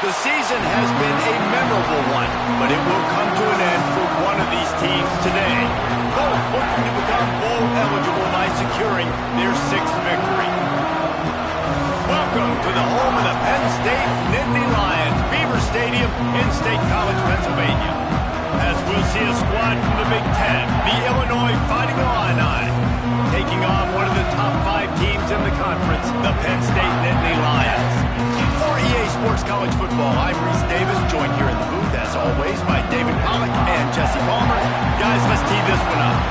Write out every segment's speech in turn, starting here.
The season has been a memorable one, but it will come to an end for one of these teams today. Both looking to become bowl eligible by securing their 6th victory. Welcome to the home of the Penn State Nittany Lions, Beaver Stadium in State College, Pennsylvania. As we'll see a squad from the Big Ten, the Illinois Fighting Illini, taking on one of the top 5 teams in the conference, the Penn State Nittany Lions. For EA Sports College Football, I'm Reese Davis, joined here in the booth, as always, by David Pollack and Jesse Palmer. Guys, let's tee this one up.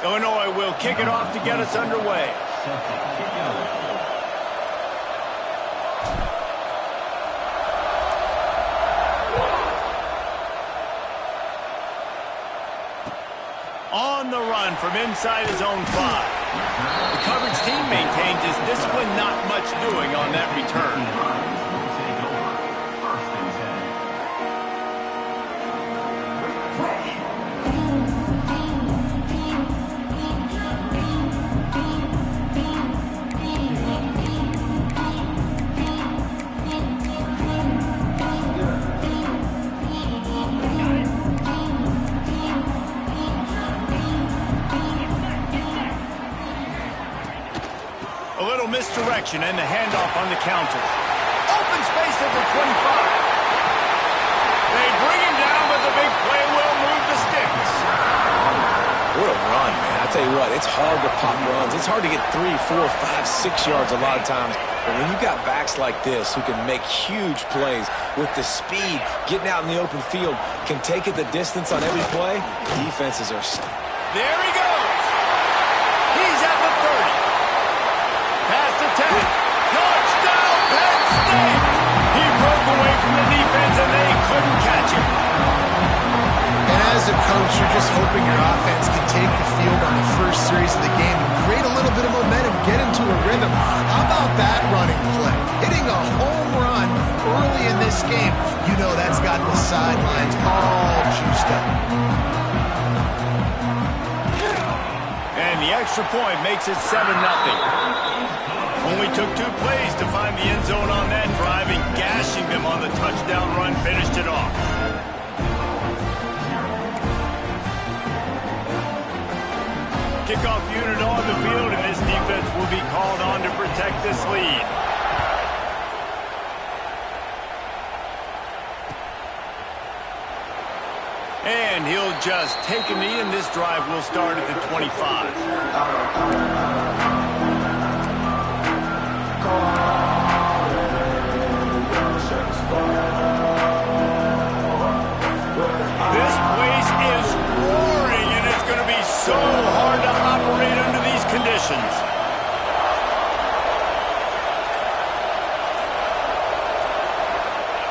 Illinois will kick it off to get us underway. On the run from inside his own 5. The coverage team maintains his discipline, not much doing on that return. A little misdirection and the handoff on the counter. Open space at the 25. They bring him down, but the big play will move the sticks. What a run, man. I tell you what, it's hard to pop runs. It's hard to get 3, 4, 5, 6 yards a lot of times. But when you've got backs like this who can make huge plays with the speed, getting out in the open field, can take it the distance on every play, defenses are... There he goes. He's at the 30. Pass to 10. Touchdown, Penn State! He broke away from the defense and they couldn't catch him. And as a coach, you're just hoping your offense can take the field on the first series of the game and create a little bit of momentum, get into a rhythm. How about that running play? Hitting a home run early in this game. You know that's got the sidelines all juiced up. And the extra point makes it 7-0. Only took 2 plays to find the end zone on that drive, and gashing them on the touchdown run finished it off. Kickoff unit on the field, and this defense will be called on to protect this lead. And he'll just take a knee, and this drive will start at the 25. This place is roaring, and it's going to be so hard to operate under these conditions.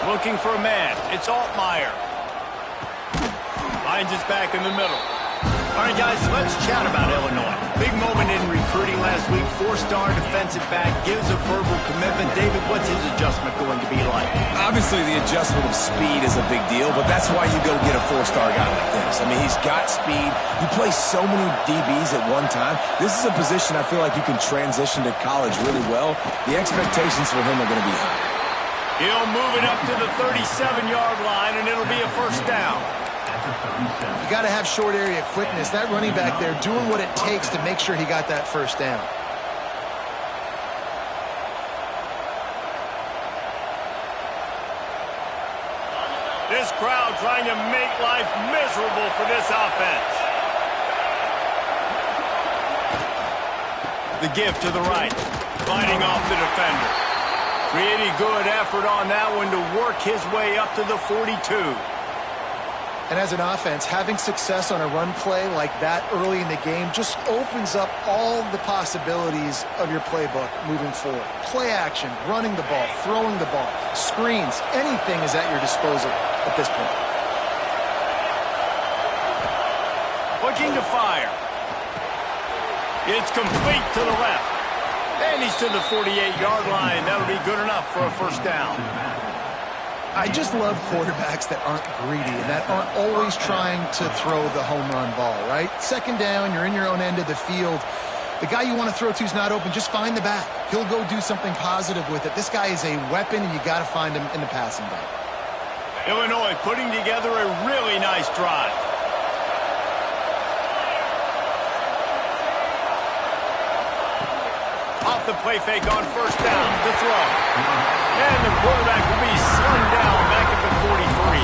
Looking for a man. It's Altmaier. Finds his back in the middle. All right, guys, let's chat about Illinois. Big moment in recruiting last week. 4-star defensive back gives a verbal commitment. David, what's his adjustment going to be like? Obviously, the adjustment of speed is a big deal, but that's why you go get a 4-star guy like this. I mean, he's got speed. He plays so many DBs at one time. This is a position I feel like you can transition to college really well. The expectations for him are going to be high. He'll move it up to the 37-yard line, and it'll be a 1st down. You got to have short area quickness. That running back there doing what it takes to make sure he got that 1st down. This crowd trying to make life miserable for this offense. The give to the right, fighting off the defender. Pretty good effort on that one to work his way up to the 42. And as an offense, having success on a run play like that early in the game just opens up all the possibilities of your playbook moving forward. Play action, running the ball, throwing the ball, screens, anything is at your disposal at this point. Looking to fire. It's complete to the left. And he's to the 48-yard line. That'll be good enough for a first down. I just love quarterbacks that aren't greedy and that aren't always trying to throw the home run ball, right? Second down, you're in your own end of the field. The guy you want to throw to is not open. Just find the back. He'll go do something positive with it. This guy is a weapon, and you got to find him in the passing game. Illinois putting together a really nice drive. Off the play fake on first down to throw. And the quarterback will be slung down back at the 43.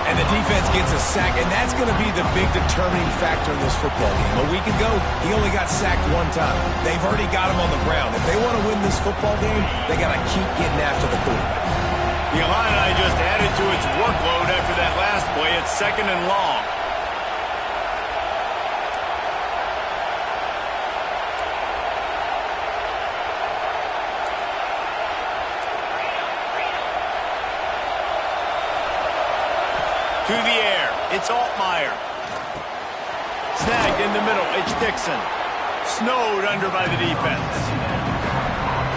And the defense gets a sack, and that's going to be the big determining factor in this football game. A week ago, he only got sacked one time. They've already got him on the ground. If they want to win this football game, they got to keep getting after the quarterback. The Illini just added to its workload after that last play. It's second and long. To the air, it's Altmaier. Snagged in the middle, it's Dixon. Snowed under by the defense.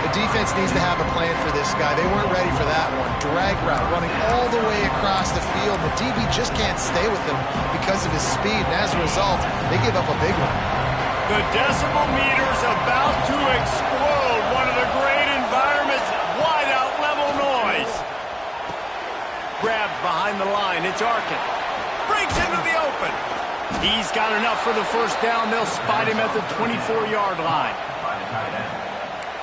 The defense needs to have a plan for this guy. They weren't ready for that one. Drag route, running all the way across the field. The DB just can't stay with him because of his speed, and as a result, they give up a big one. The decibel meter's about to explode. One of the great environments, wide-out level noise. Grabbed behind the line. It's Arkin. Breaks into the open. He's got enough for the first down. They'll spot him at the 24-yard line.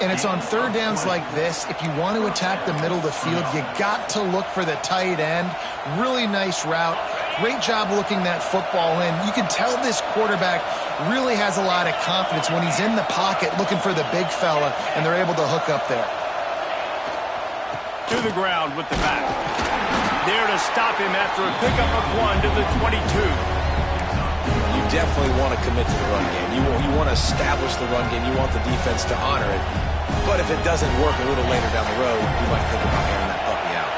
And it's on third downs like this. If you want to attack the middle of the field, you got to look for the tight end. Really nice route. Great job looking that football in. You can tell this quarterback really has a lot of confidence when he's in the pocket looking for the big fella, and they're able to hook up there. To the ground with the back. There to stop him after a pickup of 1 to the 22. You definitely want to commit to the run game. You want to establish the run game. You want the defense to honor it. But if it doesn't work a little later down the road, you might think about airing that puppy out.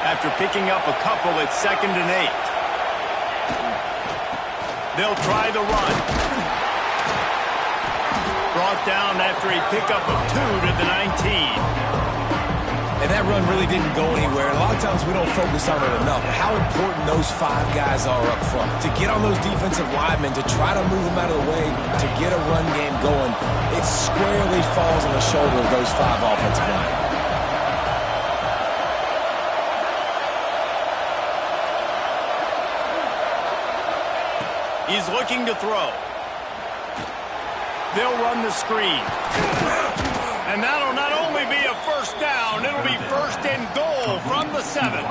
After picking up a couple, it's 2nd and 8. They'll try the run. Brought down after a pickup of 2 to the 19. And that run really didn't go anywhere. A lot of times we don't focus on it enough. How important those 5 guys are up front. To get on those defensive linemen, to try to move them out of the way, to get a run game going, it squarely falls on the shoulder of those 5 offensive linemen. He's looking to throw. They'll run the screen. And that'll not only be a first down, it'll be 1st and goal from the 7.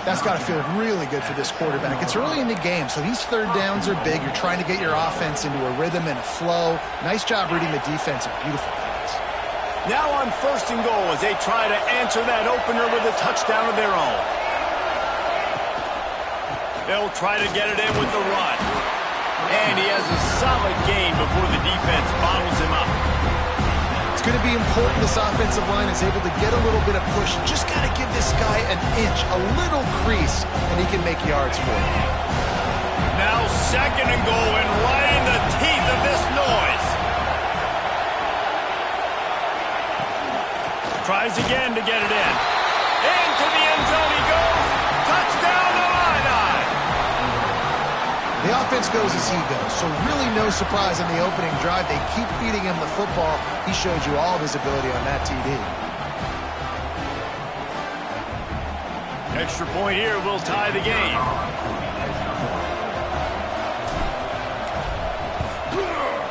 That's got to feel really good for this quarterback. It's early in the game, so these third downs are big. You're trying to get your offense into a rhythm and a flow. Nice job reading the defense. A beautiful pass. Now on 1st and goal as they try to answer that opener with a touchdown of their own. They'll try to get it in with the run. And he has a solid gain before the defense bottles him up. It's going to be important this offensive line is able to get a little bit of push. Just got to give this guy an inch, a little crease, and he can make yards for it. Now 2nd and goal and right in the teeth of this noise. Tries again to get it in. Into the end zone he goes. Touchdown Illini. The offense goes as he goes, so really no surprise in the opening drive. They keep feeding him the football. He showed you all of his ability on that TD. Extra point here will tie the game.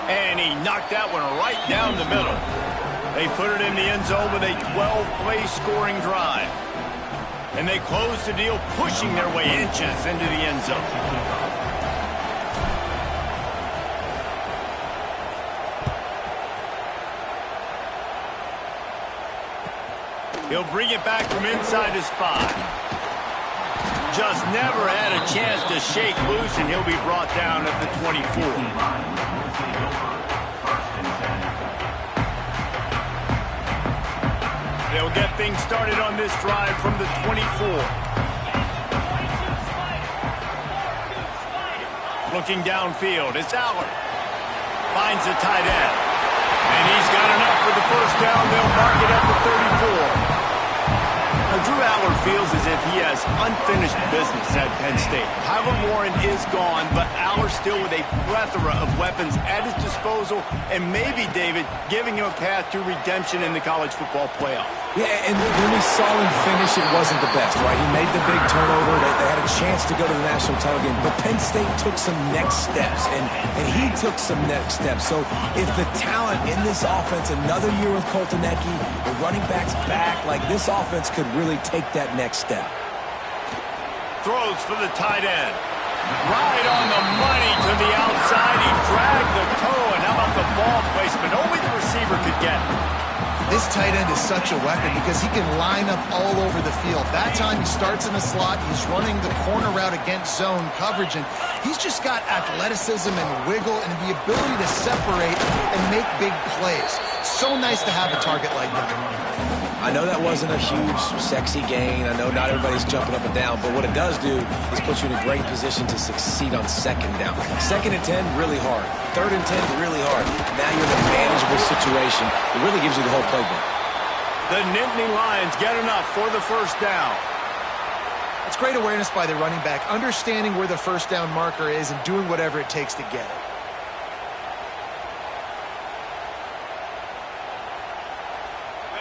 And he knocked that one right down the middle. They put it in the end zone with a 12-play scoring drive. And they close the deal, pushing their way inches into the end zone. He'll bring it back from inside his 5. just never had a chance to shake loose, and he'll be brought down at the 24. They'll get things started on this drive from the 24. Looking downfield, it's Aller. Finds the tight end. And he's got enough for the first down. They'll mark it at the 34. Now, Drew Aller feels as if he has unfinished business at Penn State. Kyler Warren is gone, but Aller still with a plethora of weapons at his disposal, and maybe, David, giving him a path to redemption in the college football playoff. Yeah, and when we saw him finish, it wasn't the best, right? He made the big turnover. They had a chance to go to the national title game, but Penn State took some next steps, and he took some next steps. So if the talent in this offense, another year with Colton Ecke, the running backs back, like this offense could really take that next step. Throws for the tight end. Right on the money to the outside. He dragged the toe, and how about the ball placement? Only the receiver could get it. This tight end is such a weapon because he can line up all over the field. That time he starts in the slot. He's running the corner route against zone coverage, and he's just got athleticism and wiggle and the ability to separate and make big plays. So nice to have a target like that. I know that wasn't a huge, sexy gain. I know not everybody's jumping up and down, but what it does do is put you in a great position to succeed on second down. 2nd and 10, really hard. 3rd and 10, really hard. Now you're in a manageable situation. It really gives you the whole playbook. The Nittany Lions get enough for the first down. It's great awareness by the running back, understanding where the first down marker is and doing whatever it takes to get it.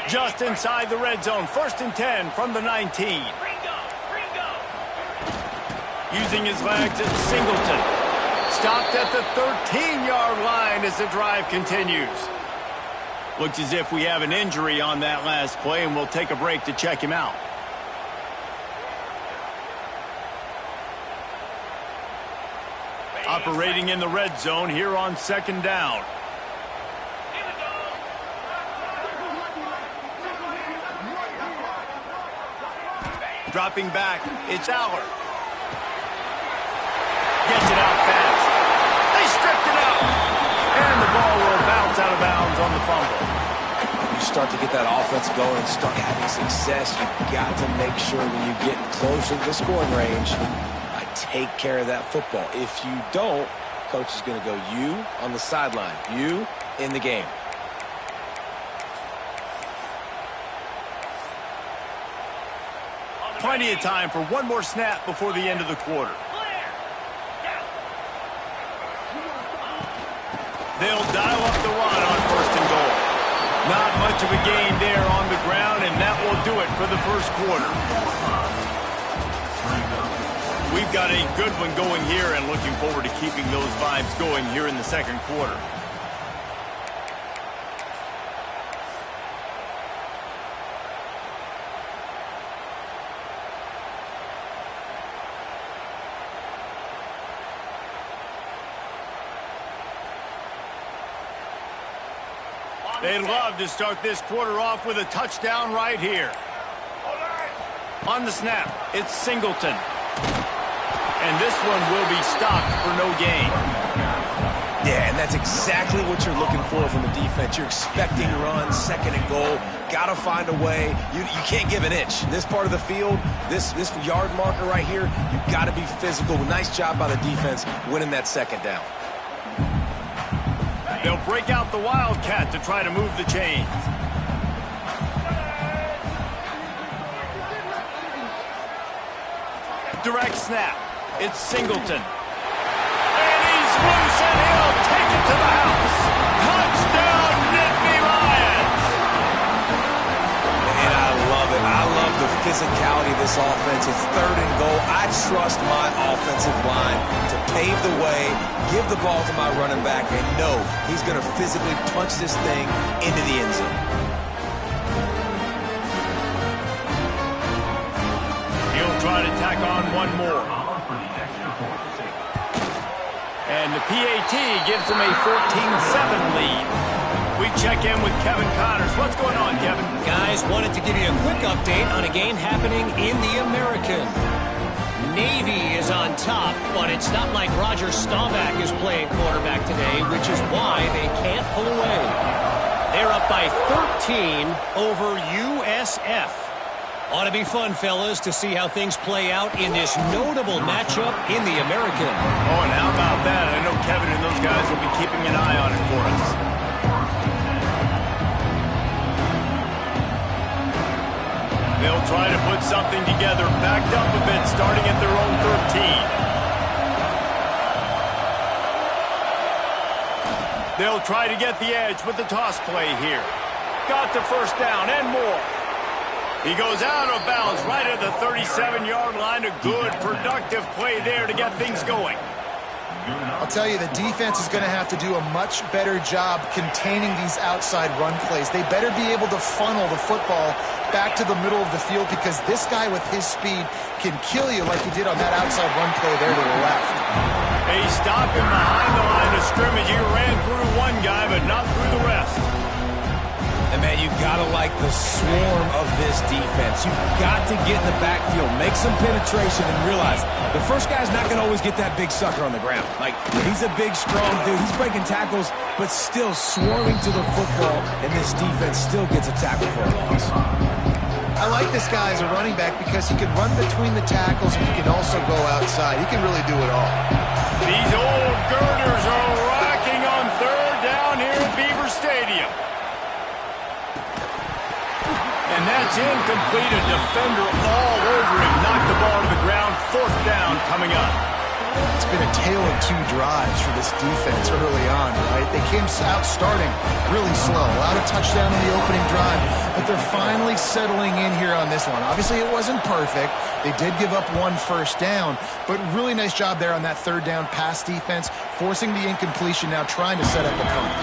Just inside the red zone. 1st and 10 from the 19. Using his legs, it's Singleton. Stopped at the 13-yard line as the drive continues. Looks as if we have an injury on that last play, and we'll take a break to check him out. Operating in the red zone here on 2nd down. Dropping back, it's Aller. Gets it out fast. They stripped it out. And the ball will bounce out of bounds on the fumble. When you start to get that offense going and start having success, you've got to make sure when you get closer to the scoring range, I take care of that football. If you don't, coach is going to go you on the sideline, you in the game. Plenty of time for one more snap before the end of the quarter. They'll dial up the run on 1st and goal. Not much of a gain there on the ground, and that will do it for the first quarter. We've got a good one going here and looking forward to keeping those vibes going here in the 2nd quarter. They'd love to start this quarter off with a touchdown right here. On the snap, it's Singleton. And this one will be stopped for no gain. Yeah, and that's exactly what you're looking for from the defense. You're expecting runs, 2nd and goal. Got to find a way. You can't give an inch. This part of the field, this yard marker right here, you've got to be physical. Nice job by the defense winning that 2nd down. They'll break out the Wildcat to try to move the chains. Direct snap. It's Singleton. And he's loose, and he'll take it to the house. Touchdown, Nittany Lions! And I love it. I love the physicality of this offense. It's 3rd and goal. I trust my offensive line to pave the way, give the ball to my running back, and know he's going to physically punch this thing into the end zone. He'll try to tack on one more. And the PAT gives them a 14-7 lead. We check in with Kevin Connors. What's going on, Kevin? Guys, wanted to give you a quick update on a game happening in the American. Navy is on top, but it's not like Roger Staubach is playing quarterback today, which is why they can't pull away. They're up by 13 over USF. Ought to be fun, fellas, to see how things play out in this notable matchup in the American. Oh, and how about that? I know Kevin and those guys will be keeping an eye on it for us. They'll try to put something together, backed up a bit, starting at their own 13. They'll try to get the edge with the toss play here. Got the first down and more. He goes out of bounds right at the 37-yard line. A good, productive play there to get things going. I'll tell you, the defense is going to have to do a much better job containing these outside run plays. They better be able to funnel the football back to the middle of the field, because this guy with his speed can kill you like he did on that outside run play there to the left. He stopped him behind the line of scrimmage. He ran through one guy, but not through the rest. And, man, you got to like the swarm of this defense. You've got to get in the backfield, make some penetration, and realize the first guy's not going to always get that big sucker on the ground. Like, he's a big, strong dude. He's breaking tackles, but still swarming to the football, and this defense still gets a tackle for a loss. I like this guy as a running back because he can run between the tackles and he can also go outside. He can really do it all. These old girders are rocking on third down here at Beaver Stadium. And that's incomplete. A defender all over him. Knocked the ball to the ground. Fourth down coming up. It's been a tale of two drives for this defense early on, right? They came out starting really slow. Allowed a touchdown in the opening drive, but they're finally settling in here on this one. Obviously, it wasn't perfect. They did give up one first down, but really nice job there on that third down pass defense, forcing the incompletion, now trying to set up a punt.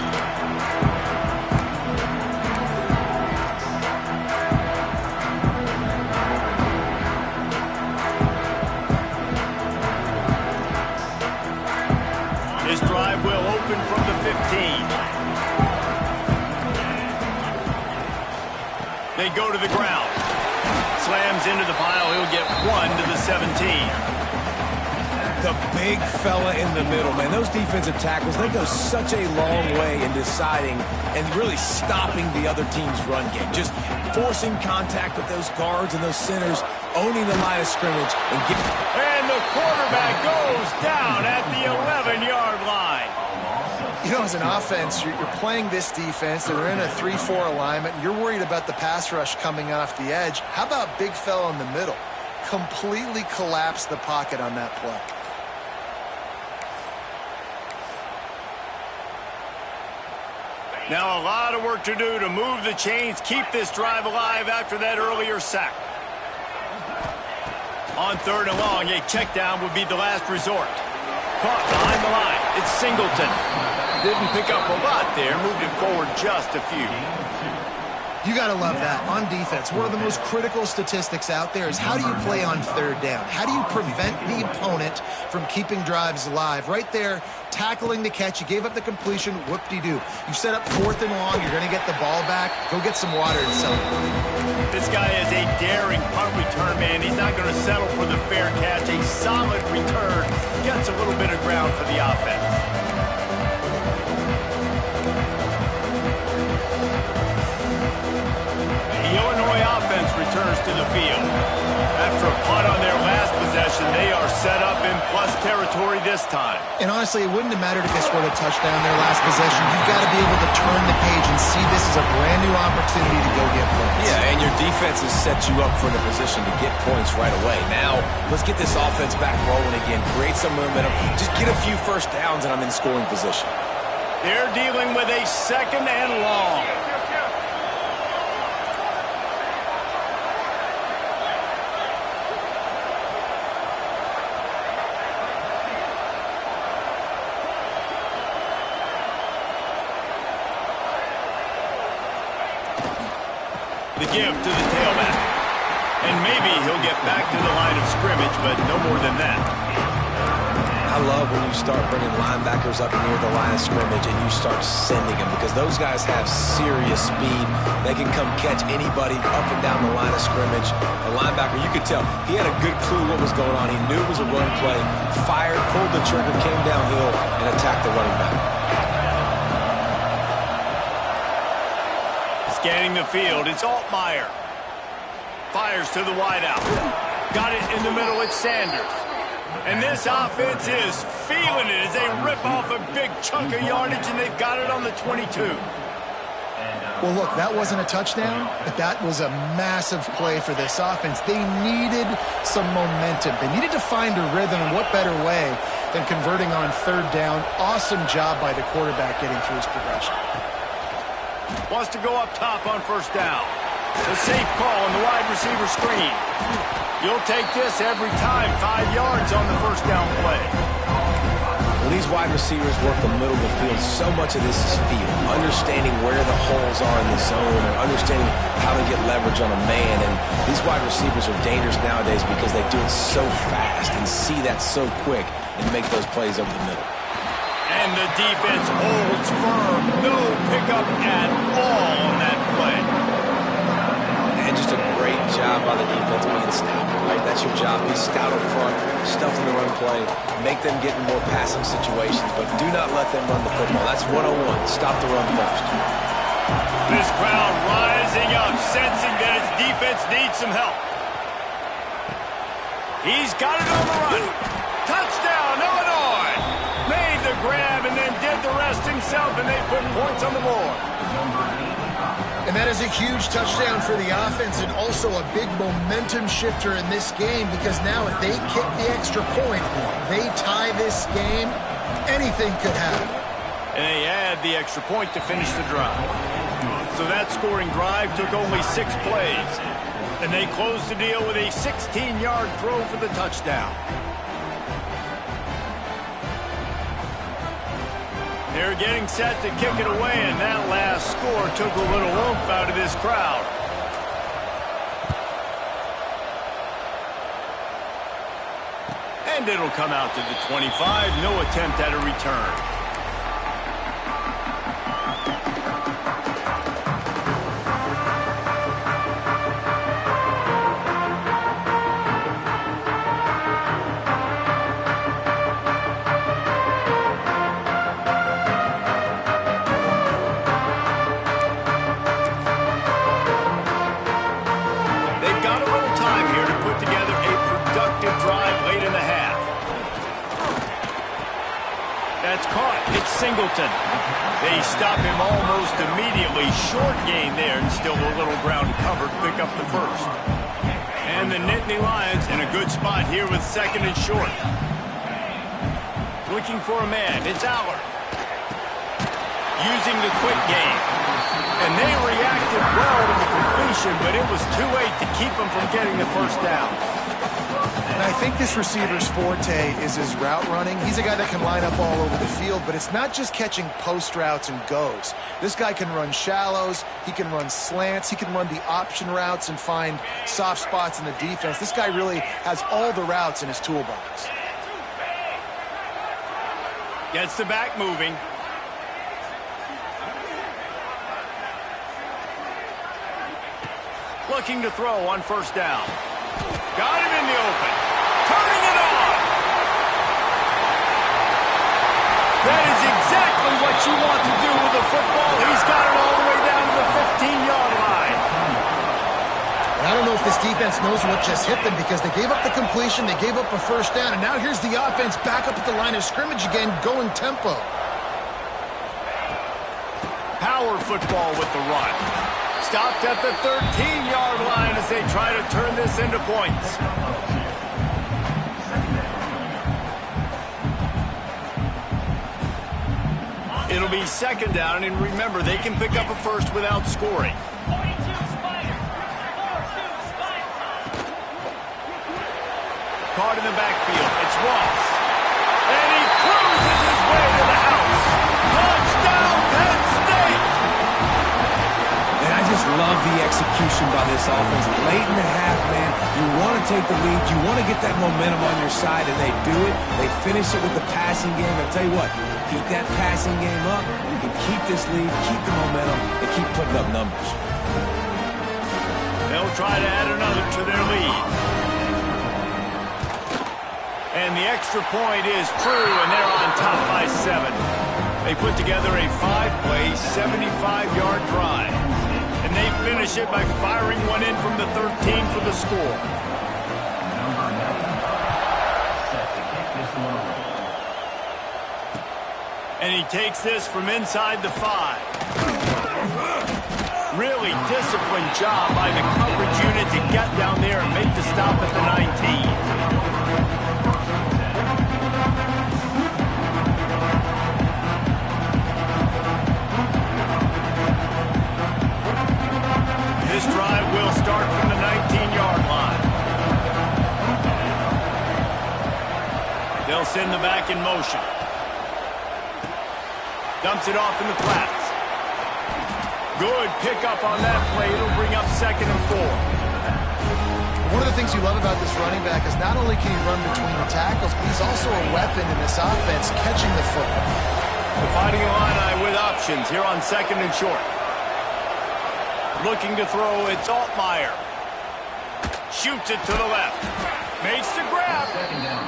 From the 15. They go to the ground. Slams into the pile. He'll get one to the 17. The big fella in the middle, man. Those defensive tackles, they go such a long way in deciding and really stopping the other team's run game. Just forcing contact with those guards and those centers, owning the line of scrimmage. And the quarterback goes down at the 11-yard line. You know, as an offense, you're playing this defense, and they're in a 3-4 alignment, and you're worried about the pass rush coming off the edge. How about big fella in the middle? Completely collapsed the pocket on that play. Now a lot of work to do to move the chains, keep this drive alive after that earlier sack. On third and long, a check down would be the last resort. Caught behind the line. It's Singleton. Didn't pick up a lot there. Moved it forward just a few. You got to love that. On defense, one of the most critical statistics out there is how do you play on third down? How do you prevent the opponent from keeping drives alive? Right there, tackling the catch. You gave up the completion. Whoop-de-doo. You set up fourth and long. You're going to get the ball back. Go get some water and celebrate. This guy is a daring punt return man. He's not going to settle for the fair catch. A solid return. Gets a little bit of ground for the offense. The Illinois offense returns to the field. After a punt on their last possession, they are set up in plus territory this time. And honestly, it wouldn't have mattered if they scored a touchdown their last possession. You've got to be able to turn the page and see this as a brand new opportunity to go get points. Yeah, and your defense has set you up for the position to get points right away. Now, let's get this offense back rolling again. Create some momentum. Just get a few first downs, and I'm in scoring position. They're dealing with a second and long. The give to the tailback. And maybe he'll get back to the line of scrimmage, but no more than that. I love when you start bringing linebackers up near the line of scrimmage and you start sending them, because those guys have serious speed. They can come catch anybody up and down the line of scrimmage. The linebacker, you could tell, he had a good clue what was going on. He knew it was a run play, fired, pulled the trigger, came downhill, and attacked the running back. Scanning the field, it's Altmaier. Fires to the wideout. Got it in the middle, it's Sanders. And this offense is feeling it as they rip off a big chunk of yardage, and they've got it on the 22. Well, look, that wasn't a touchdown, but that was a massive play for this offense. They needed some momentum. They needed to find a rhythm, and what better way than converting on third down. Awesome job by the quarterback getting through his progression. Wants to go up top on first down. A safe call on the wide receiver screen. You'll take this every time. 5 yards on the first down play. When these wide receivers work the middle of the field, so much of this is feel. Understanding where the holes are in the zone, or understanding how to get leverage on a man. And these wide receivers are dangerous nowadays because they do it so fast and see that so quick and make those plays over the middle. And the defense holds firm. No pickup at all on that play. And just a great job by the defense being stout, right? That's your job. Be stout up front, stuff in the run play, make them get in more passing situations, but do not let them run the football. That's 101. Stop the run first. This crowd rising up, sensing that its defense needs some help. He's got it on the run. Touchdown, Illinois! Made the grab and then did the rest himself, and they put points on the board. And that is a huge touchdown for the offense, and also a big momentum shifter in this game, because now if they kick the extra point, they tie this game, anything could happen. And they add the extra point to finish the drive. So that scoring drive took only 6 plays, and they closed the deal with a 16-yard throw for the touchdown. They're getting set to kick it away, and that last score took a little oomph out of this crowd. And it'll come out to the 25. No attempt at a return. That's caught. It's Singleton. They stop him almost immediately. Short gain there, and still a little ground covered. Pick up the first. And the Nittany Lions in a good spot here with second and short. Looking for a man. It's Allard. Using the quick game. And they reacted well to the completion, but it was too late to keep them from getting the first down. And I think this receiver's forte is his route running. He's a guy that can line up all over the field, but it's not just catching post routes and goes. This guy can run shallows, he can run slants, he can run the option routes and find soft spots in the defense. This guy really has all the routes in his toolbox. Gets the back moving. Looking to throw on first down. Got him in the open. Turning it on. That is exactly what you want to do with the football. He's got it all the way down to the 15-yard line. And I don't know if this defense knows what just hit them, because they gave up the completion, they gave up a first down, and now here's the offense back up at the line of scrimmage again, going tempo. Power football with the run. Stopped at the 13-yard line as they try to turn this into points. It'll be second down, and remember, they can pick up a first without scoring. Caught in the backfield. It's Ross. And he cruises his way to the house. Touchdown, Penn State! And I just love the execution execution by this offense. Late in the half, man, you want to take the lead. You want to get that momentum on your side, and they do it. They finish it with the passing game. I'll tell you what, keep that passing game up. You can keep this lead, keep the momentum, and keep putting up numbers. They'll try to add another to their lead. And the extra point is true, and they're on top by 7. They put together a 5-play, 75-yard drive. And they finish it by firing one in from the 13 for the score. And he takes this from inside the 5. Really disciplined job by the coverage unit to get down there and make the stop at the 19. This drive will start from the 19-yard line. They'll send the back in motion. Dumps it off in the flats. Good pickup on that play. It'll bring up 2nd and 4. One of the things you love about this running back is not only can he run between the tackles, but he's also a weapon in this offense catching the football. The Fighting Illini with options here on 2nd and short. Looking to throw, it's Altmaier. Shoots it to the left. Makes the grab.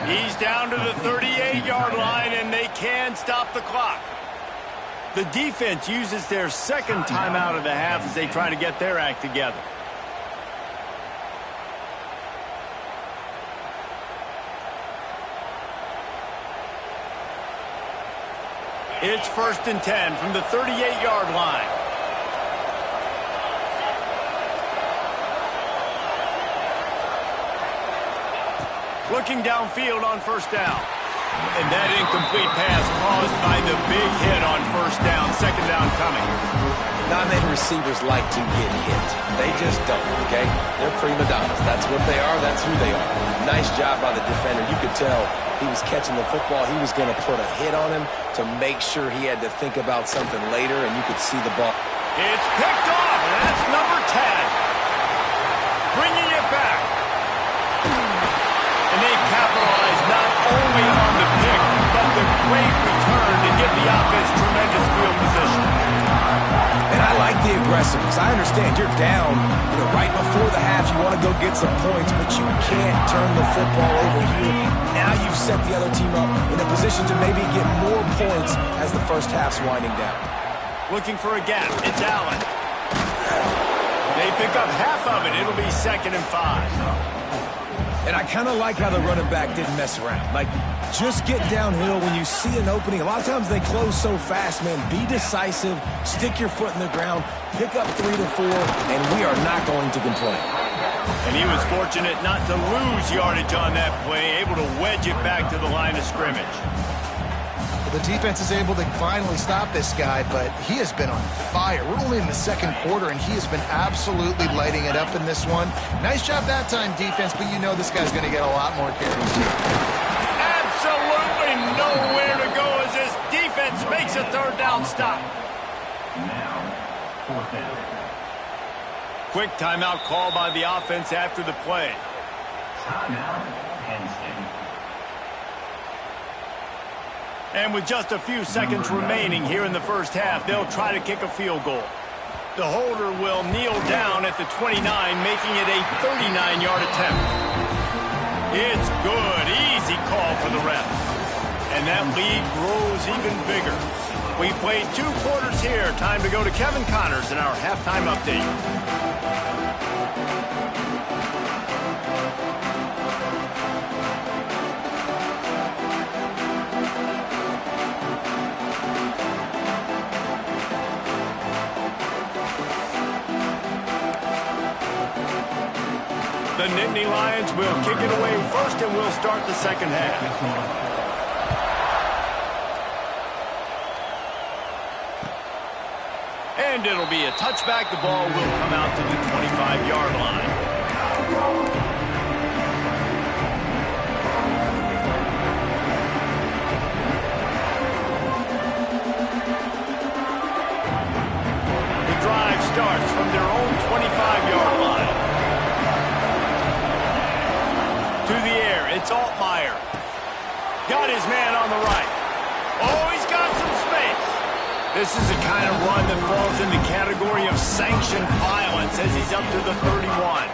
He's down to the 38-yard line, and they can stop the clock. The defense uses their 2nd timeout of the half as they try to get their act together. It's 1st and 10 from the 38-yard line. Looking downfield on 1st down. And that incomplete pass caused by the big hit on 1st down. 2nd down coming. Not many receivers like to get hit. They just don't, okay? They're prima donnas. That's what they are. That's who they are. Nice job by the defender. You could tell he was catching the football. He was going to put a hit on him to make sure he had to think about something later, and you could see the ball. It's picked off, and that's number 10. Bringing it back. And they capitalize not only on the pick, but the great return to give the offense tremendous field position. And I like the aggressiveness. I understand you're down, right before the half. You want to go get some points, but you can't turn the football over here. Now you've set the other team up in a position to maybe get more points as the first half's winding down. Looking for a gap. It's Allen. They pick up half of it. It'll be 2nd and 5. And I kind of like how the running back didn't mess around. Like, just get downhill when you see an opening. A lot of times they close so fast, man. Be decisive, stick your foot in the ground, pick up 3 to 4, and we are not going to complain. And he was fortunate not to lose yardage on that play, able to wedge it back to the line of scrimmage. The defense is able to finally stop this guy, but he has been on fire. We're only in the 2nd quarter, and he has been absolutely lighting it up in this one. Nice job that time, defense, but you know this guy's going to get a lot more carries. Absolutely nowhere to go as this defense makes a 3rd down stop. Now, 4th down. Quick timeout call by the offense after the play. Timeout, Penn State. And with just a few seconds remaining here in the first half, they'll try to kick a field goal. The holder will kneel down at the 29, making it a 39-yard attempt. It's good. Easy call for the ref. And that lead grows even bigger. We played 2 quarters here. Time to go to Kevin Connors in our halftime update. The Nittany Lions will kick it away first, and we'll start the 2nd half. And it'll be a touchback. The ball will come out to the 25-yard line. The drive starts from their own 25-yard line. To the air, it's Altmaier. Got his man on the right. Oh, he's got some space. This is the kind of run that falls in the category of sanctioned violence as he's up to the 31.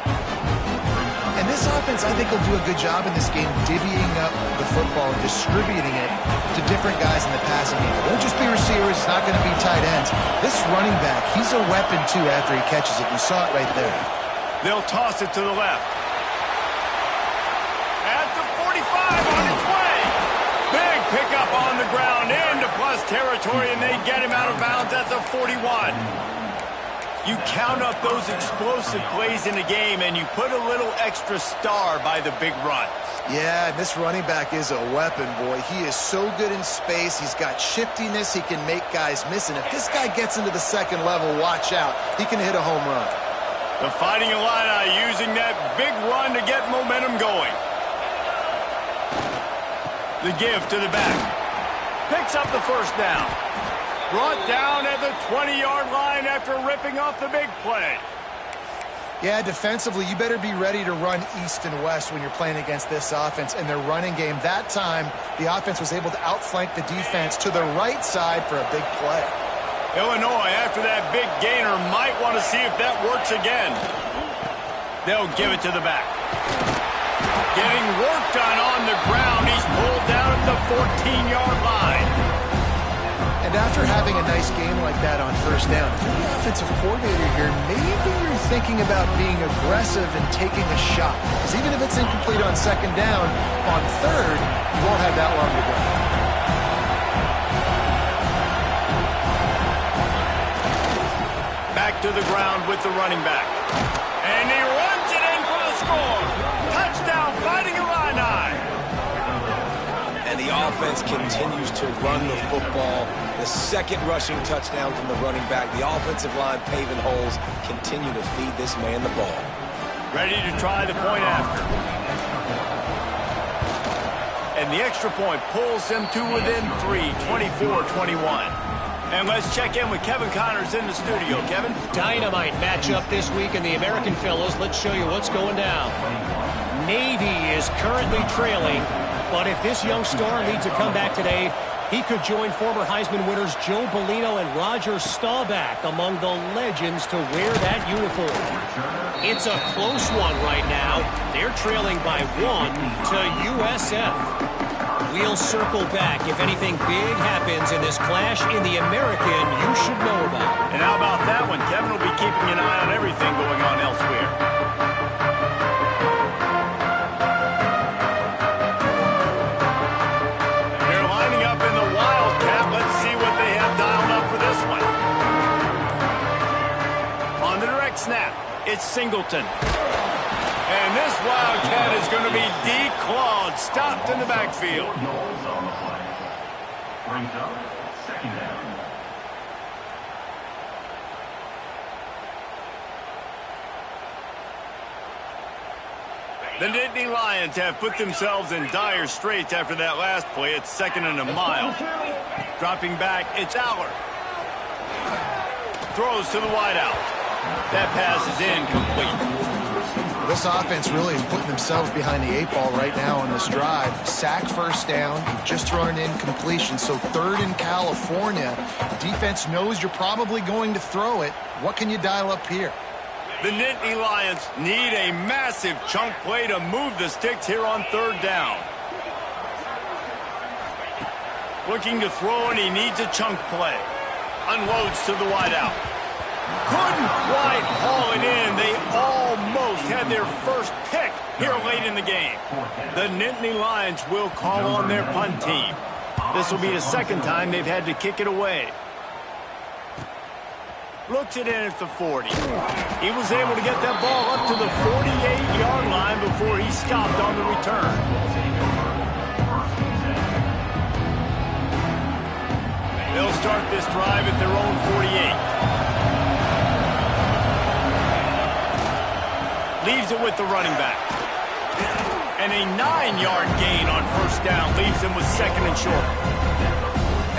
And this offense, I think, will do a good job in this game divvying up the football and distributing it to different guys in the passing game. It won't just be receivers. It's not going to be tight ends. This running back, he's a weapon, too, after he catches it. You saw it right there. They'll toss it to the left. At the 45 on its way. Big pickup on the ground into plus territory, and they get him out of bounds at the 41. You count up those explosive plays in the game, and you put a little extra star by the big runs. Yeah, and this running back is a weapon, boy. He is so good in space. He's got shiftiness. He can make guys miss. And if this guy gets into the second level, watch out. He can hit a home run. The Fighting Illini using that big run to get momentum going. The give to the back. Picks up the first down. Brought down at the 20-yard line after ripping off the big play. Yeah, defensively, you better be ready to run east and west when you're playing against this offense and their running game. That time, the offense was able to outflank the defense to the right side for a big play. Illinois, after that big gainer, might want to see if that works again. They'll give it to the back. Getting work done on the ground. He's pulled down at the 14-yard line. And after having a nice game like that on first down, if you're the offensive coordinator here, maybe you're thinking about being aggressive and taking a shot. Because even if it's incomplete on second down, on third, you won't have that long to go. Back to the ground with the running back. And he runs it in for the score. Touchdown, Fighting Illini. And the offense continues to run the football. The second rushing touchdown from the running back. The offensive line paving holes. Continue to feed this man the ball. Ready to try the point after. And the extra point pulls them to within 3, 24-21. And let's check in with Kevin Connors in the studio. Kevin? Dynamite matchup this week in the American Fellas. Let's show you what's going down. Navy is currently trailing, but if this young star leads a comeback today, he could join former Heisman winners Joe Bellino and Roger Staubach among the legends to wear that uniform. It's a close one right now. They're trailing by 1 to USF. We'll circle back if anything big happens in this clash in the American you should know about. And how about that one? Kevin will be keeping an eye on everything going on elsewhere. They're lining up in the Wildcat. Let's see what they have dialed up for this one. On the direct snap, it's Singleton. And this Wildcat is going to be declawed, stopped in the backfield. Brings up second down. The Nittany Lions have put themselves in dire straits after that last play. It's 2nd and a mile. Dropping back, it's Aller. Throws to the wideout. That pass is incomplete. This offense really is putting themselves behind the 8 ball right now on this drive. Sack first down, just throwing in completion. So 3rd in California. Defense knows you're probably going to throw it. What can you dial up here? The Nittany Lions need a massive chunk play to move the sticks here on 3rd down. Looking to throw, and he needs a chunk play. Unloads to the wideout. Couldn't quite haul it in. They almost had their first pick here late in the game. The Nittany Lions will call on their punt team. This will be the 2nd time they've had to kick it away. Looks it in at the 40. He was able to get that ball up to the 48-yard line before he stopped on the return. They'll start this drive at their own 48. Leaves it with the running back. And a 9-yard gain on first down leaves him with 2nd and short.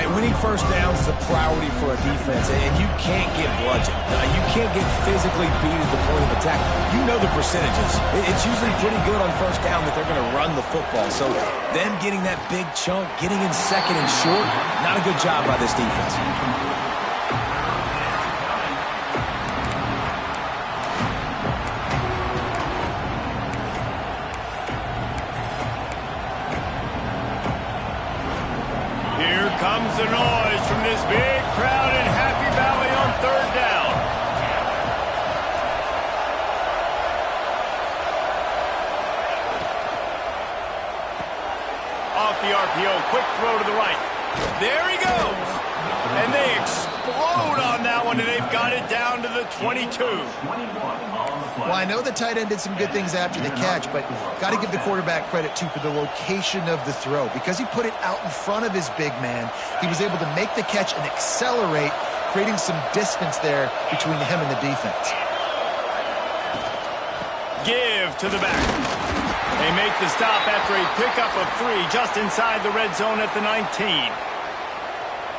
And winning first downs is a priority for a defense, and you can't get bludgeoned. You can't get physically beat at the point of attack. You know the percentages. It's usually pretty good on first down that they're going to run the football. So them getting that big chunk, getting in second and short, not a good job by this defense. Comes the noise from this big crowd in Happy Valley on third down. Off the RPO, quick throw to the right. There he goes. And they explode on that one, and they've got it down to the 22. Well, I know the tight end did some good things after the catch, but got to give the quarterback credit, too, for the location of the throw. Because he put it out in front of his big man, he was able to make the catch and accelerate, creating some distance there between him and the defense. Give to the back. They make the stop after a pickup of 3 just inside the red zone at the 19.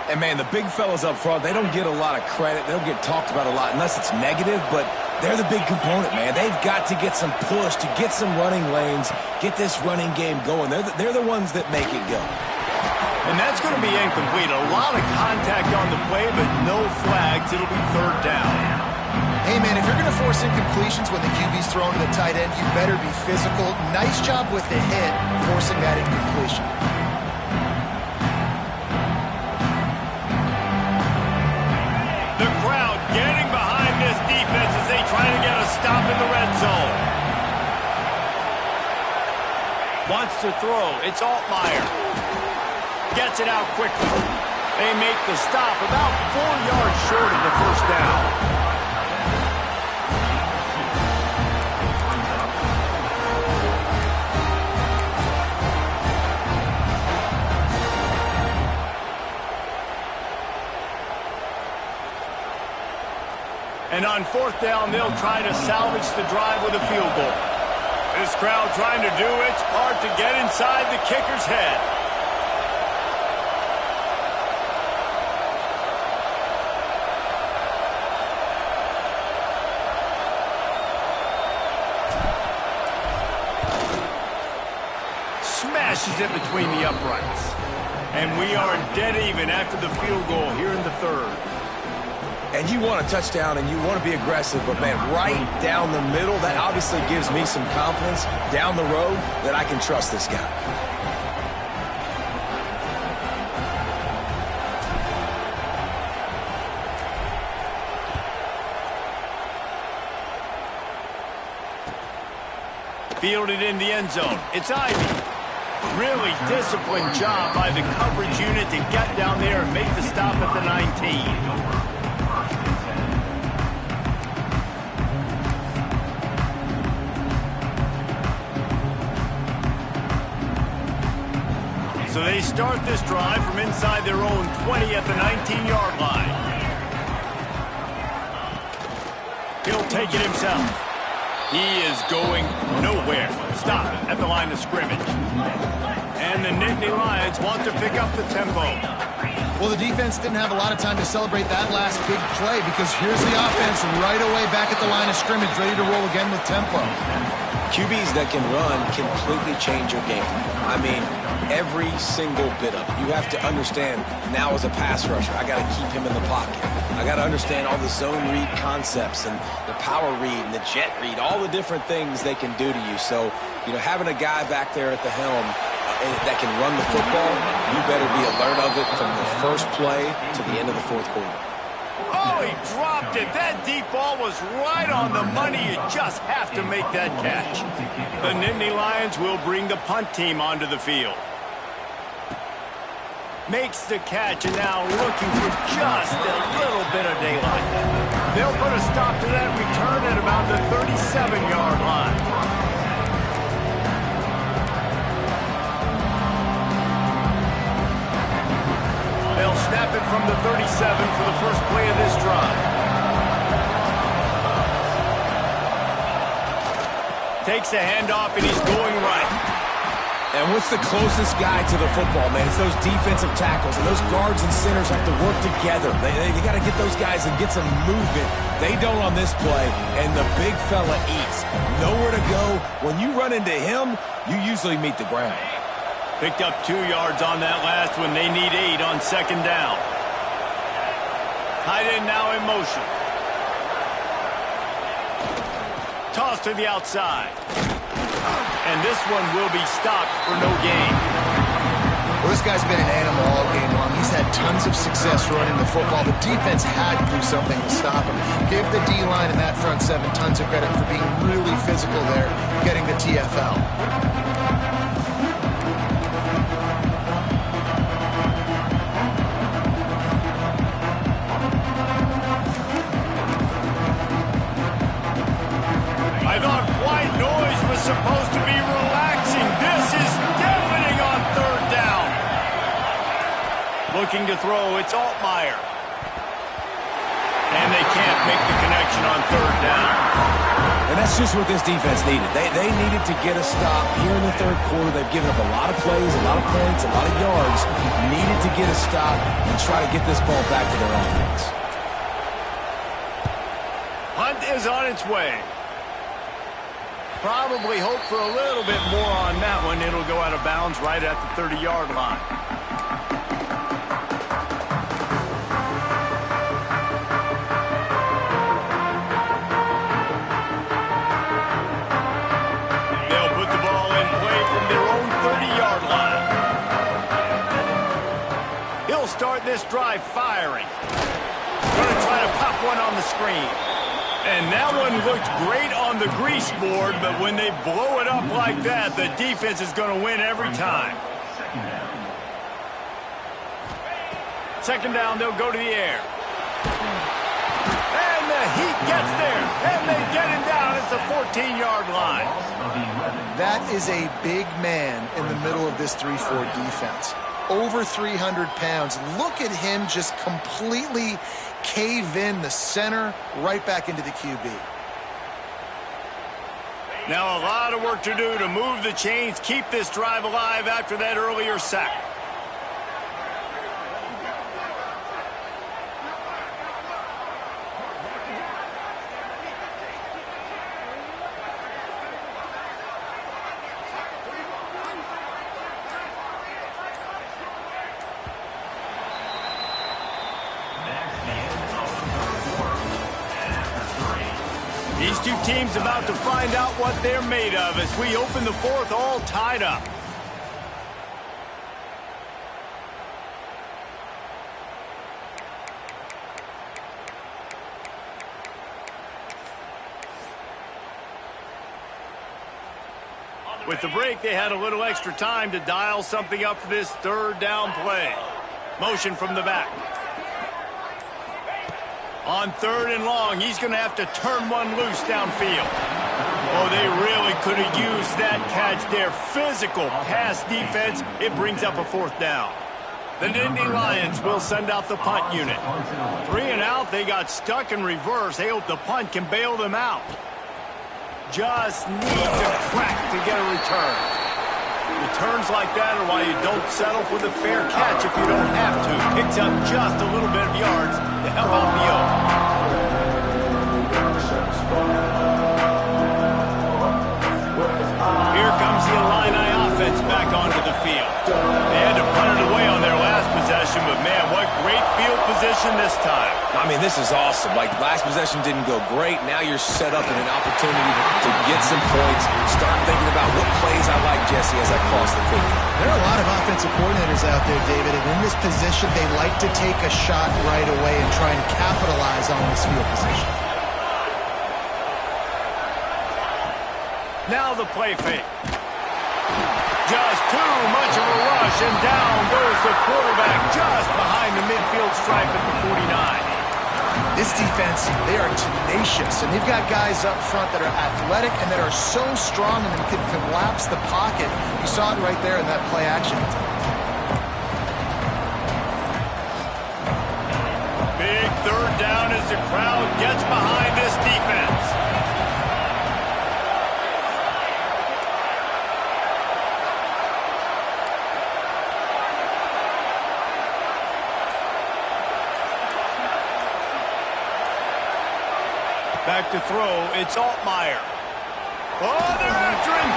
And, man, the big fellas up front, they don't get a lot of credit. They don't get talked about a lot unless it's negative, but they're the big component, man. They've got to get some push, to get some running lanes, get this running game going. They're the ones that make it go. And that's going to be incomplete. A lot of contact on the play, but no flags. It'll be third down. Hey, man, if you're going to force incompletions when the QB's thrown to the tight end, you better be physical. Nice job with the hit, forcing that incompletion. The crowd getting behind this defense as they try to get a stop in the red zone. Wants to throw. It's Altmaier. Gets it out quickly. They make the stop about 4 yards short of the first down. And on fourth down, they'll try to salvage the drive with a field goal. This crowd trying to do its part to get inside the kicker's head. Smashes it between the uprights. And we are dead even after the field goal here in the third. And you want a touchdown and you want to be aggressive, but, man, right down the middle, that obviously gives me some confidence down the road that I can trust this guy. Fielded in the end zone. It's Ivy. Really disciplined job by the coverage unit to get down there and make the stop at the 19. So they start this drive from inside their own 20 at the 19-yard line. He'll take it himself. He is going nowhere. Stop at the line of scrimmage. And the Nittany Lions want to pick up the tempo. Well, the defense didn't have a lot of time to celebrate that last big play because here's the offense right away back at the line of scrimmage, ready to roll again with tempo. QBs that can run completely change your game. I mean, every single bit of it. You have to understand now as a pass rusher, I got to keep him in the pocket. I got to understand all the zone read concepts and the power read and the jet read, all the different things they can do to you. So, you know, having a guy back there at the helm that can run the football, you better be alert of it from the first play to the end of the fourth quarter. Oh, he dropped it. That deep ball was right on the money. You just have to make that catch. The Nittany Lions will bring the punt team onto the field. Makes the catch and now looking for just a little bit of daylight. They'll put a stop to that return at about the 37-yard line. They'll snap it from the 37 for the first play of this drive. Takes the handoff and he's going right. And what's the closest guy to the football, man? It's those defensive tackles, and those guards and centers have to work together. They got to get those guys and get some movement. They don't on this play, and the big fella eats. Nowhere to go. When you run into him, you usually meet the ground. Picked up 2 yards on that last one. They need 8 on second down. Tight end now in motion. Toss to the outside. And this one will be stopped for no gain. Well, this guy's been an animal all game long. He's had tons of success running the football. The defense had to do something to stop him. Give the D-line and that front seven tons of credit for being really physical there, getting the TFL. I thought white noise was supposed to be relaxing. This is deafening on third down. Looking to throw, it's Altmaier. And they can't make the connection on third down. And that's just what this defense needed. They needed to get a stop here in the third quarter. They've given up a lot of plays, a lot of points, a lot of yards. Needed to get a stop and try to get this ball back to their offense. Hunt is on its way. Probably hope for a little bit more on that one. It'll go out of bounds right at the 30-yard line. They'll put the ball in play from their own 30-yard line. He'll start this drive firing. Going to try to pop one on the screen. And that one looked great on the grease board, but when they blow it up like that, the defense is going to win every time. Second down, they'll go to the air. And the Heat gets there, and they get him down at the 14-yard line. That is a big man in the middle of this 3-4 defense. Over 300 pounds. Look at him just completely cave in the center, right back into the QB. Now a lot of work to do to move the chains, keep this drive alive after that earlier sack. These two teams about to find out what they're made of as we open the fourth all tied up. With the break, they had a little extra time to dial something up for this third down play. Motion from the back. On third and long, he's going to have to turn one loose downfield. Oh, they really could have used that catch there. Physical pass defense. It brings up a fourth down. The Nittany Lions will send out the punt unit. 3 and out, they got stuck in reverse. They hope the punt can bail them out. Just need to crack to get a return. Returns like that are why you don't settle for the fair catch if you don't have to. Picks up just a little bit of yards to help out the O. Here comes the Illini offense back onto the field. They had to punt it away on their last possession, but man, what great field position this time. I mean, this is awesome. Like, last possession didn't go great. Now you're set up in an opportunity to get some points. Start thinking about what plays I like, Jesse, as I cross the field. There are a lot of offensive coordinators out there, David, and in this position, they like to take a shot right away and try and capitalize on this field position. Now the play fake. Just too much of a rush, and down goes the quarterback just behind the midfield stripe at the 49. This defense, they are tenacious, and they've got guys up front that are athletic and that are so strong and can collapse the pocket. You saw it right there in that play action. Big third down as the crowd gets behind this defense. Back to throw, it's Altmaier. Oh, they're after him.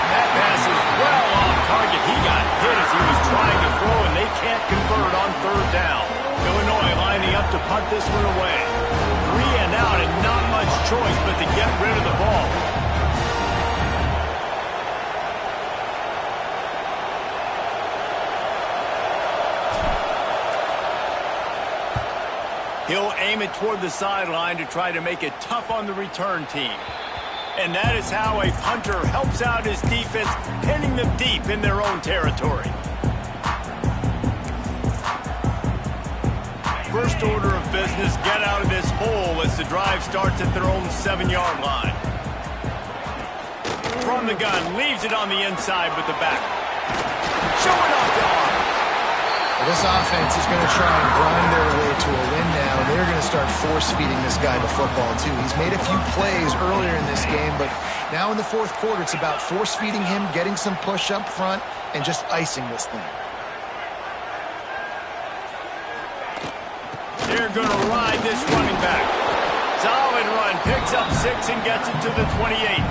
That pass is well off target. He got hit as he was trying to throw, and they can't convert on third down. Illinois lining up to punt this one away. 3 and out, and not much choice but to get rid of the ball. He'll aim it toward the sideline to try to make it tough on the return team. And that is how a punter helps out his defense, pinning them deep in their own territory. First order of business, get out of this hole as the drive starts at their own 7-yard line. From the gun, leaves it on the inside with the back. Showing off the arm. Well, this offense is going to try and grind their way to a win now. They're going to start force-feeding this guy the football, too. He's made a few plays earlier in this game, but now in the fourth quarter, it's about force-feeding him, getting some push up front, and just icing this thing. They're going to ride this running back. Solid run, picks up 6 and gets it to the 28.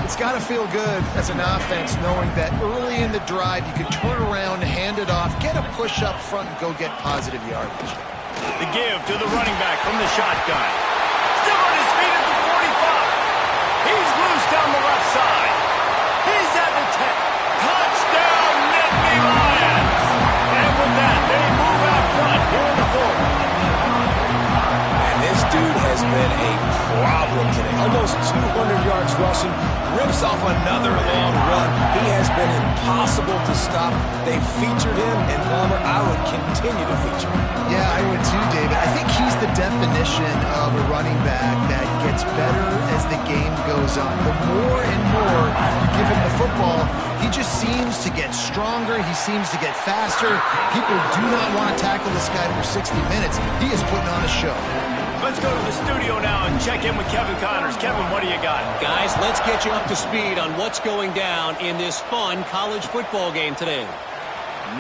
It's got to feel good as an offense knowing that early in the drive you can turn around, hand it off, get a push up front, and go get positive yardage. The give to the running back from the shotgun. Still on his feet at the 45. He's loose down the left side. He's at the 10. Touchdown, Nittany Lions! And with that, they move out front here in the fourth. And this dude has been a problem today. Almost 200 yards rushing. Rips off another long run. He has been impossible to stop. They featured him, and Palmer, I would continue to feature him. Yeah, I would too, David. I think he's the definition of a running back that gets better as the game goes on. The more and more you give him the football, he just seems to get stronger. He seems to get faster. People do not want to tackle this guy for 60 minutes. He is putting on a show. Let's go to the studio now and check in with Kevin Connors. Kevin, what do you got? Guys, let's get you up to speed on what's going down in this fun college football game today.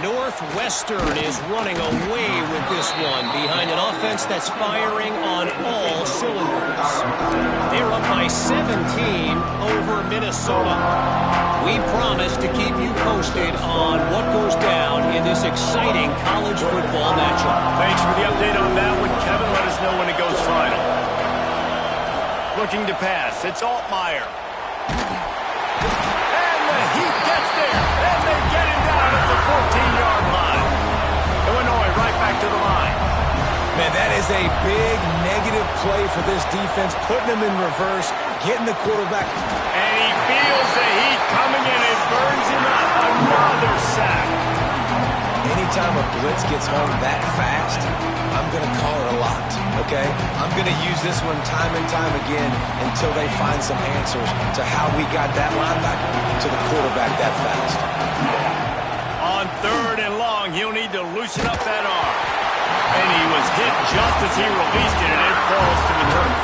Northwestern is running away with this one behind an offense that's firing on all cylinders. They're up by 17 over Minnesota. We promise to keep you posted on what goes down in this exciting college football matchup. Thanks for the update on that one, Kevin. Let us know when it goes final. Looking to pass. It's Altmaier. He gets there, and they get him down at the 14-yard line. Illinois right back to the line. Man, that is a big negative play for this defense, putting them in reverse, getting the quarterback. And he feels the heat coming in and burns him up. Another sack. Anytime a blitz gets home that fast, I'm going to call it a lot, okay? I'm going to use this one time and time again until they find some answers to how we got that linebacker to the quarterback that fast. On 3rd and long, he'll need to loosen up that arm. And he was hit just as he released it, and it falls to the turf.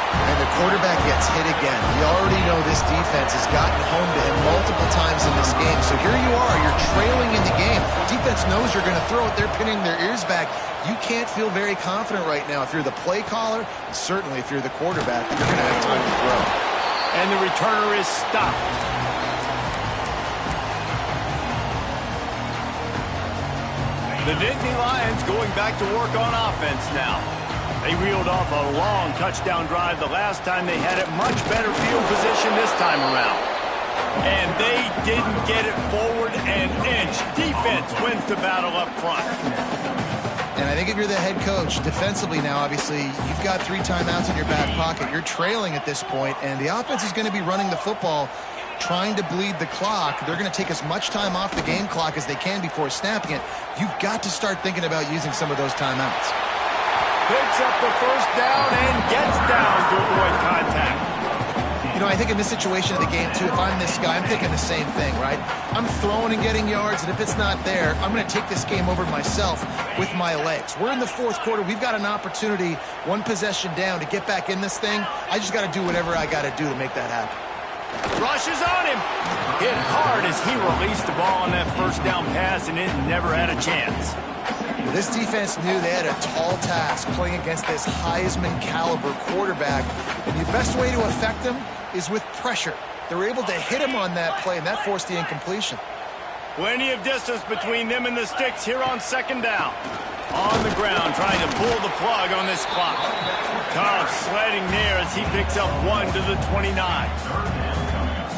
And the quarterback gets hit again. We already know this defense has gotten home to him multiple times in this game. So here you are, you're trailing in the game. Defense knows you're going to throw it. They're pinning their ears back. You can't feel very confident right now. If you're the play caller, and certainly if you're the quarterback, you're going to have time to throw. And the returner is stopped. The Nittany Lions going back to work on offense now. They reeled off a long touchdown drive the last time. They had it much better field position this time around. And they didn't get it forward an inch. Defense wins the battle up front. And I think if you're the head coach, defensively now, obviously, you've got 3 timeouts in your back pocket. You're trailing at this point, and the offense is going to be running the football, trying to bleed the clock. They're going to take as much time off the game clock as they can before snapping it. You've got to start thinking about using some of those timeouts. Picks up the first down and gets down to avoid contact. You know, I think in this situation of the game, too, if I'm this guy, I'm thinking the same thing, right? I'm throwing and getting yards, and if it's not there, I'm going to take this game over myself with my legs. We're in the fourth quarter. We've got an opportunity, 1 possession down, to get back in this thing. I just got to do whatever I got to do to make that happen. Rushes on him. Hit hard as he released the ball on that first down pass, and it never had a chance. This defense knew they had a tall task playing against this Heisman caliber quarterback, and the best way to affect him is with pressure. They were able to hit him on that play, and that forced the incompletion. Plenty of distance between them and the sticks here on second down. On the ground, trying to pull the plug on this clock. Tough sledding there as he picks up 1 to the 29.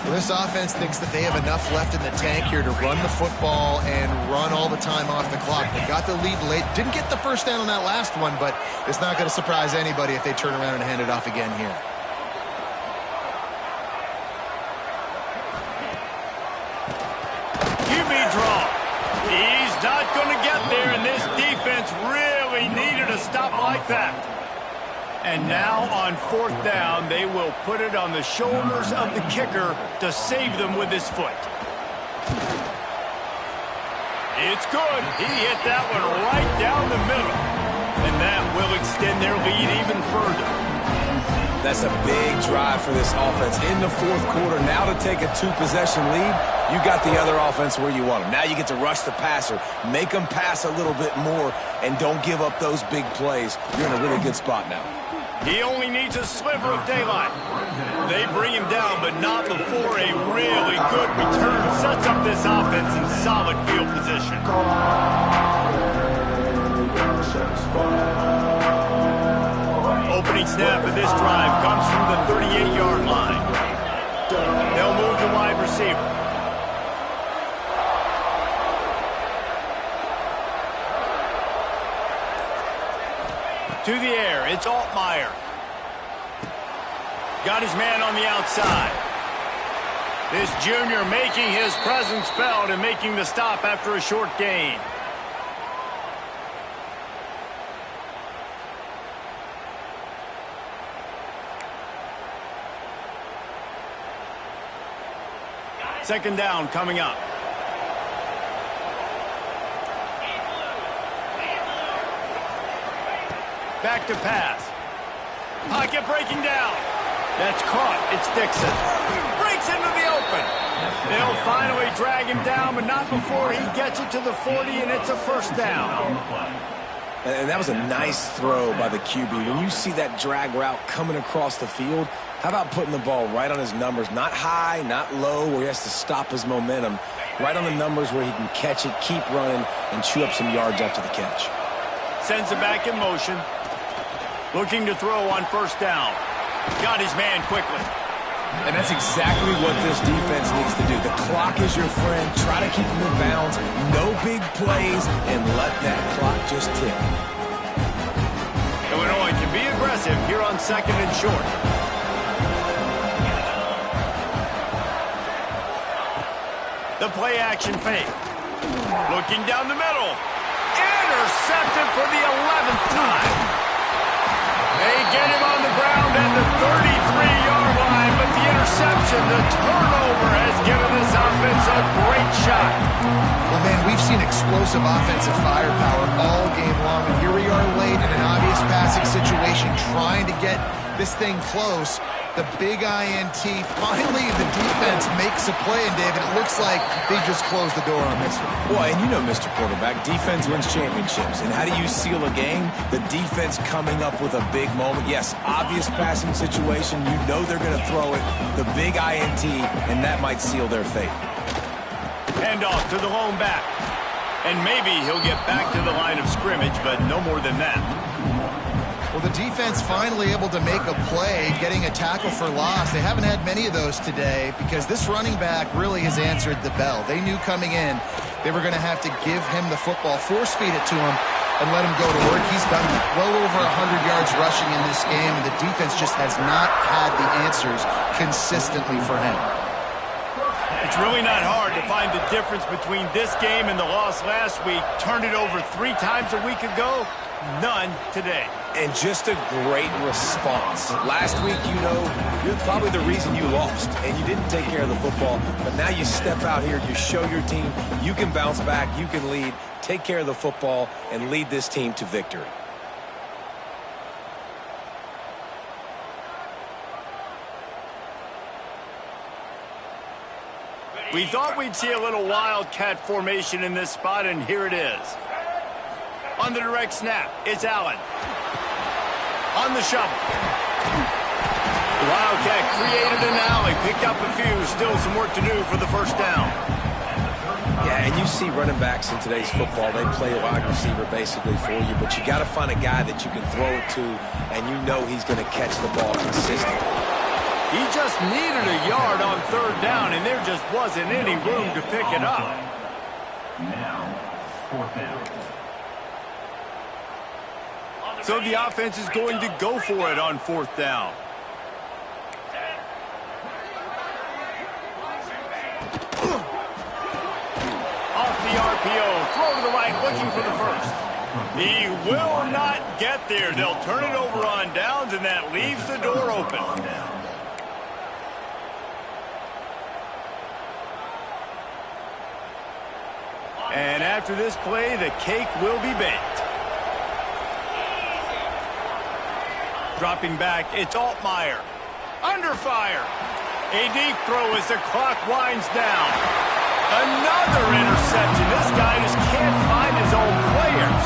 Well, this offense thinks that they have enough left in the tank here to run the football and run all the time off the clock. They got the lead late. Didn't get the first down on that last one, but it's not going to surprise anybody if they turn around and hand it off again here. QB draw. He's not going to get there, and this defense really needed a stop like that. And now on fourth down, they will put it on the shoulders of the kicker to save them with his foot. It's good. He hit that one right down the middle. And that will extend their lead even further. That's a big drive for this offense in the fourth quarter. Now to take a 2-possession lead, you got the other offense where you want them. Now you get to rush the passer, make them pass a little bit more, and don't give up those big plays. You're in a really good spot now. He only needs a sliver of daylight. They bring him down, but not before a really good return sets up this offense in solid field position. Opening snap of this drive comes from the 38-yard line. They'll move the wide receiver. To the air, it's Altmaier. Got his man on the outside. This junior making his presence felt and making the stop after a short gain. Second down coming up. Back to pass. Pocket breaking down. That's caught. It's Dixon. Breaks into the open. They'll finally drag him down, but not before he gets it to the 40, and it's a first down. And that was a nice throw by the QB. When you see that drag route coming across the field, how about putting the ball right on his numbers? Not high, not low, where he has to stop his momentum. Right on the numbers where he can catch it, keep running, and chew up some yards after the catch. Sends it back in motion. Looking to throw on first down. Got his man quickly. And that's exactly what this defense needs to do. The clock is your friend. Try to keep him in bounds. No big plays, and let that clock just tick. Illinois can be aggressive here on second and short. The play action fake. Looking down the middle. Intercepted for the 11th time. They get him on the ground at the 33-yard line, but the interception, the turnover, has given this offense a great shot. Well, man, we've seen explosive offensive firepower all game long, and here we are late in an obvious passing situation trying to get this thing close. The big INT, finally the defense makes a play, and David, it looks like they just closed the door on this one. Well, and you know, Mr. Quarterback, defense wins championships. And how do you seal a game? The defense coming up with a big moment. Yes, obvious passing situation. You know they're going to throw it. The big INT, and that might seal their fate. Hand off to the lone back. And maybe he'll get back to the line of scrimmage, but no more than that. Well, the defense finally able to make a play, getting a tackle for loss. They haven't had many of those today because this running back really has answered the bell. They knew coming in they were going to have to give him the football, force feed it to him, and let him go to work. He's done well over 100 yards rushing in this game, and the defense just has not had the answers consistently for him. It's really not hard to find the difference between this game and the loss last week. Turned it over 3 times a week ago. None today. And just a great response. Last week, you know, you're probably the reason you lost, and you didn't take care of the football. But now you step out here, you show your team you can bounce back, you can lead, take care of the football, and lead this team to victory. We thought we'd see a little wildcat formation in this spot, and here it is. On the direct snap, it's Allen. On the shovel. The Wildcat created an alley, picked up a few, still some work to do for the first down. Yeah, and you see running backs in today's football, they play wide receiver basically for you, but you got to find a guy that you can throw it to, and you know he's going to catch the ball consistently. He just needed a yard on third down, and there just wasn't any room to pick it up. Now, fourth down. So the offense is going to go for it on fourth down. Off the RPO, throw to the right, looking for the first. He will not get there. They'll turn it over on downs, and that leaves the door open. And after this play, the cake will be baked. Dropping back, it's Altmaier. Under fire. A deep throw as the clock winds down. Another interception. This guy just can't find his own players.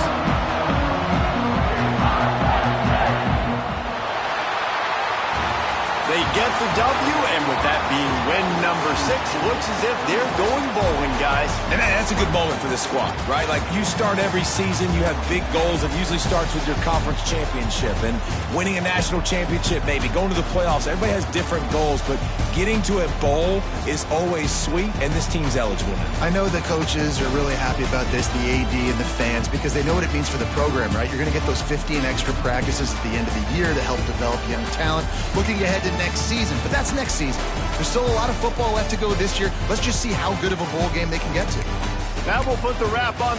They get the W, and with that being win number 6, looks as if they're going bowling, guys. And that's a good moment for this squad, right? Like, you start every season, you have big goals. It usually starts with your conference championship and winning a national championship, maybe going to the playoffs. Everybody has different goals, but getting to a bowl is always sweet, and this team's eligible now. I know the coaches are really happy about this, the AD and the fans, because they know what it means for the program, right? You're going to get those 15 extra practices at the end of the year to help develop young talent. Looking ahead to next season, but that's next season. There's still a lot of football left to go this year. Let's just see how good of a bowl game they can get to. Now we'll put the wrap on